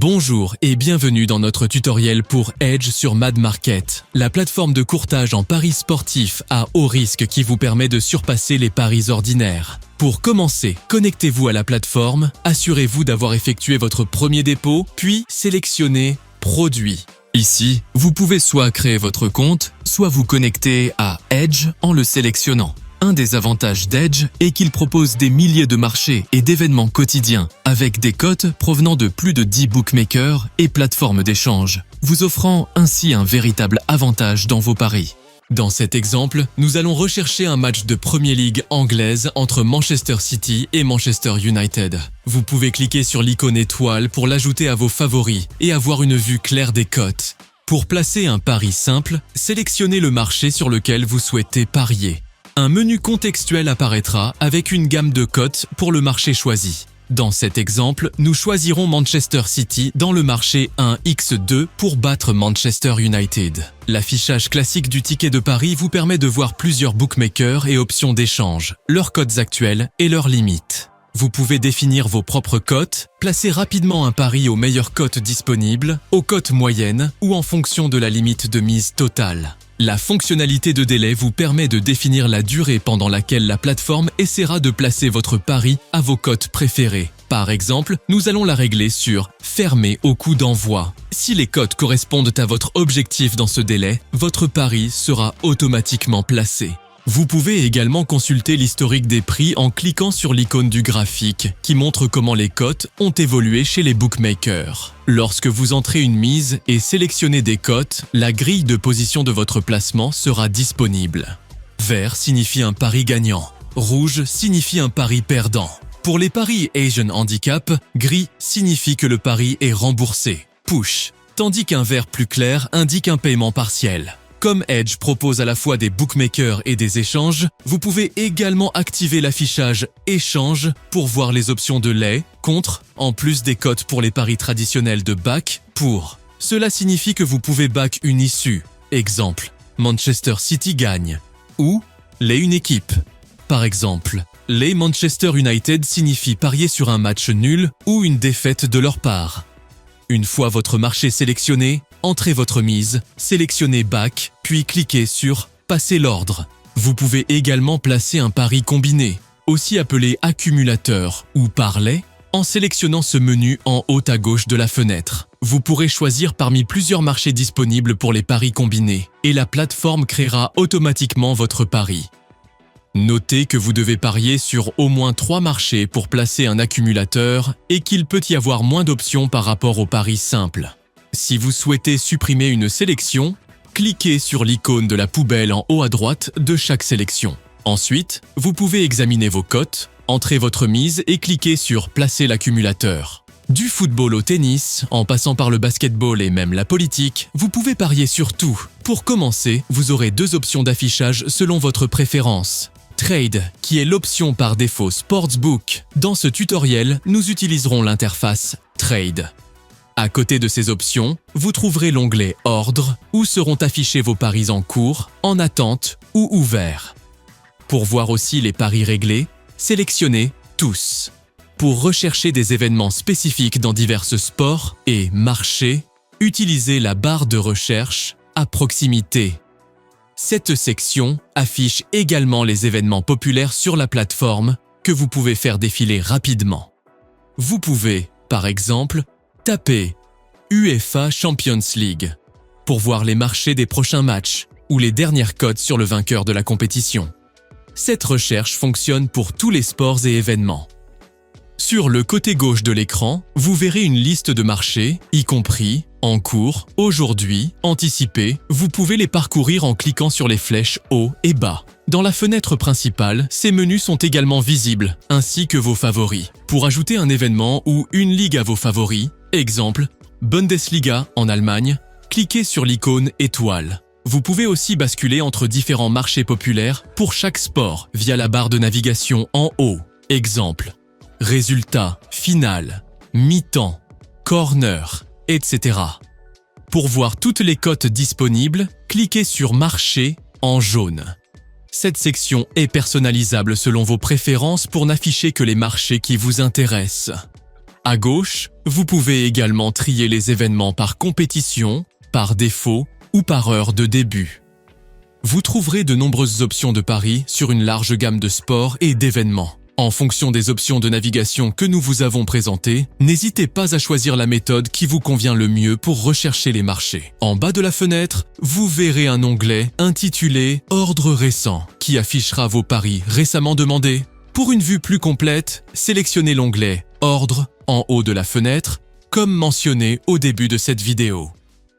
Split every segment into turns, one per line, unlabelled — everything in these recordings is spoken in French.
Bonjour et bienvenue dans notre tutoriel pour Edge sur Mad Market, la plateforme de courtage en paris sportifs à haut risque qui vous permet de surpasser les paris ordinaires. Pour commencer, connectez-vous à la plateforme, assurez-vous d'avoir effectué votre premier dépôt, puis sélectionnez « Produits ». Ici, vous pouvez soit créer votre compte, soit vous connecter à Edge en le sélectionnant. Un des avantages d'Edge est qu'il propose des milliers de marchés et d'événements quotidiens, avec des cotes provenant de plus de 10 bookmakers et plateformes d'échange, vous offrant ainsi un véritable avantage dans vos paris. Dans cet exemple, nous allons rechercher un match de Premier League anglaise entre Manchester City et Manchester United. Vous pouvez cliquer sur l'icône étoile pour l'ajouter à vos favoris et avoir une vue claire des cotes. Pour placer un pari simple, sélectionnez le marché sur lequel vous souhaitez parier. Un menu contextuel apparaîtra avec une gamme de cotes pour le marché choisi. Dans cet exemple, nous choisirons Manchester City dans le marché 1x2 pour battre Manchester United. L'affichage classique du ticket de pari vous permet de voir plusieurs bookmakers et options d'échange, leurs cotes actuelles et leurs limites. Vous pouvez définir vos propres cotes, placer rapidement un pari aux meilleures cotes disponibles, aux cotes moyennes ou en fonction de la limite de mise totale. La fonctionnalité de délai vous permet de définir la durée pendant laquelle la plateforme essaiera de placer votre pari à vos cotes préférées. Par exemple, nous allons la régler sur « Fermé au coup d'envoi ». Si les cotes correspondent à votre objectif dans ce délai, votre pari sera automatiquement placé. Vous pouvez également consulter l'historique des prix en cliquant sur l'icône du graphique qui montre comment les cotes ont évolué chez les bookmakers. Lorsque vous entrez une mise et sélectionnez des cotes, la grille de position de votre placement sera disponible. Vert signifie un pari gagnant, rouge signifie un pari perdant. Pour les paris Asian Handicap, gris signifie que le pari est remboursé, push, tandis qu'un vert plus clair indique un paiement partiel. Comme Edge propose à la fois des bookmakers et des échanges, vous pouvez également activer l'affichage « Échange » pour voir les options de lait, contre, en plus des cotes pour les paris traditionnels de back, pour. Cela signifie que vous pouvez back une issue. Exemple, Manchester City gagne. Ou, lait une équipe. Par exemple, lait Manchester United signifie parier sur un match nul ou une défaite de leur part. Une fois votre marché sélectionné, entrez votre mise, sélectionnez Back, puis cliquez sur « Passer l'ordre ». Vous pouvez également placer un pari combiné, aussi appelé accumulateur ou parlay, en sélectionnant ce menu en haut à gauche de la fenêtre. Vous pourrez choisir parmi plusieurs marchés disponibles pour les paris combinés et la plateforme créera automatiquement votre pari. Notez que vous devez parier sur au moins 3 marchés pour placer un accumulateur et qu'il peut y avoir moins d'options par rapport au pari simple. Si vous souhaitez supprimer une sélection, cliquez sur l'icône de la poubelle en haut à droite de chaque sélection. Ensuite, vous pouvez examiner vos cotes, entrer votre mise et cliquer sur « Placer l'accumulateur ». Du football au tennis, en passant par le basketball et même la politique, vous pouvez parier sur tout. Pour commencer, vous aurez 2 options d'affichage selon votre préférence. Trade, qui est l'option par défaut Sportsbook. Dans ce tutoriel, nous utiliserons l'interface Trade. À côté de ces options, vous trouverez l'onglet Ordre, où seront affichés vos paris en cours, en attente ou ouverts. Pour voir aussi les paris réglés, sélectionnez Tous. Pour rechercher des événements spécifiques dans divers sports et marchés, utilisez la barre de recherche à proximité. Cette section affiche également les événements populaires sur la plateforme que vous pouvez faire défiler rapidement. Vous pouvez, par exemple, taper UEFA Champions League pour voir les marchés des prochains matchs ou les dernières cotes sur le vainqueur de la compétition. Cette recherche fonctionne pour tous les sports et événements. Sur le côté gauche de l'écran, vous verrez une liste de marchés, y compris en cours, aujourd'hui, anticipé. Vous pouvez les parcourir en cliquant sur les flèches haut et bas. Dans la fenêtre principale, ces menus sont également visibles, ainsi que vos favoris. Pour ajouter un événement ou une ligue à vos favoris, exemple, Bundesliga en Allemagne, cliquez sur l'icône étoile. Vous pouvez aussi basculer entre différents marchés populaires pour chaque sport via la barre de navigation en haut. Exemple, résultat, finale, mi-temps, corner, etc. Pour voir toutes les cotes disponibles, cliquez sur Marché en jaune. Cette section est personnalisable selon vos préférences pour n'afficher que les marchés qui vous intéressent. À gauche, vous pouvez également trier les événements par compétition, par défaut ou par heure de début. Vous trouverez de nombreuses options de paris sur une large gamme de sports et d'événements. En fonction des options de navigation que nous vous avons présentées, n'hésitez pas à choisir la méthode qui vous convient le mieux pour rechercher les marchés. En bas de la fenêtre, vous verrez un onglet intitulé « Ordre récent » qui affichera vos paris récemment demandés. Pour une vue plus complète, sélectionnez l'onglet « Ordre » en haut de la fenêtre, comme mentionné au début de cette vidéo.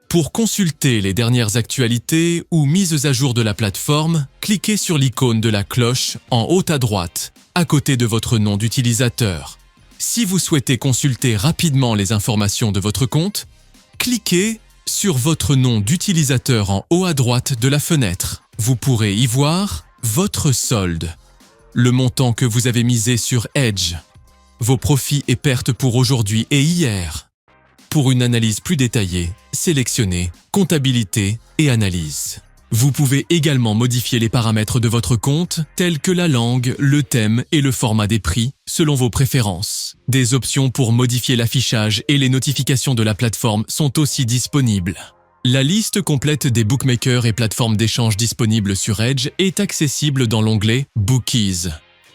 Pour consulter les dernières actualités ou mises à jour de la plateforme, cliquez sur l'icône de la cloche en haut à droite, à côté de votre nom d'utilisateur. Si vous souhaitez consulter rapidement les informations de votre compte, cliquez sur votre nom d'utilisateur en haut à droite de la fenêtre. Vous pourrez y voir votre solde, le montant que vous avez misé sur Edge, vos profits et pertes pour aujourd'hui et hier. Pour une analyse plus détaillée, sélectionnez « Comptabilité et analyse ». Vous pouvez également modifier les paramètres de votre compte, tels que la langue, le thème et le format des prix, selon vos préférences. Des options pour modifier l'affichage et les notifications de la plateforme sont aussi disponibles. La liste complète des bookmakers et plateformes d'échange disponibles sur Edge est accessible dans l'onglet « Bookies ».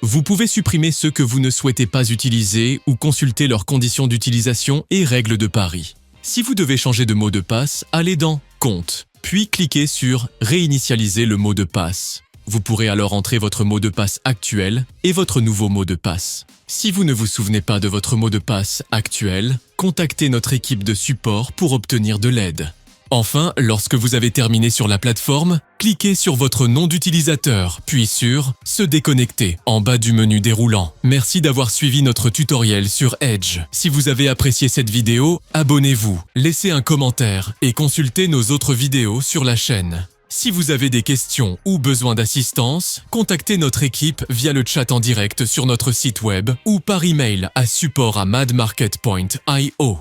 Vous pouvez supprimer ceux que vous ne souhaitez pas utiliser ou consulter leurs conditions d'utilisation et règles de pari. Si vous devez changer de mot de passe, allez dans « Compte », puis cliquez sur « Réinitialiser le mot de passe ». Vous pourrez alors entrer votre mot de passe actuel et votre nouveau mot de passe. Si vous ne vous souvenez pas de votre mot de passe actuel, contactez notre équipe de support pour obtenir de l'aide. Enfin, lorsque vous avez terminé sur la plateforme, cliquez sur votre nom d'utilisateur, puis sur « Se déconnecter » en bas du menu déroulant. Merci d'avoir suivi notre tutoriel sur Edge. Si vous avez apprécié cette vidéo, abonnez-vous, laissez un commentaire et consultez nos autres vidéos sur la chaîne. Si vous avez des questions ou besoin d'assistance, contactez notre équipe via le chat en direct sur notre site web ou par email à support@madmarket.io.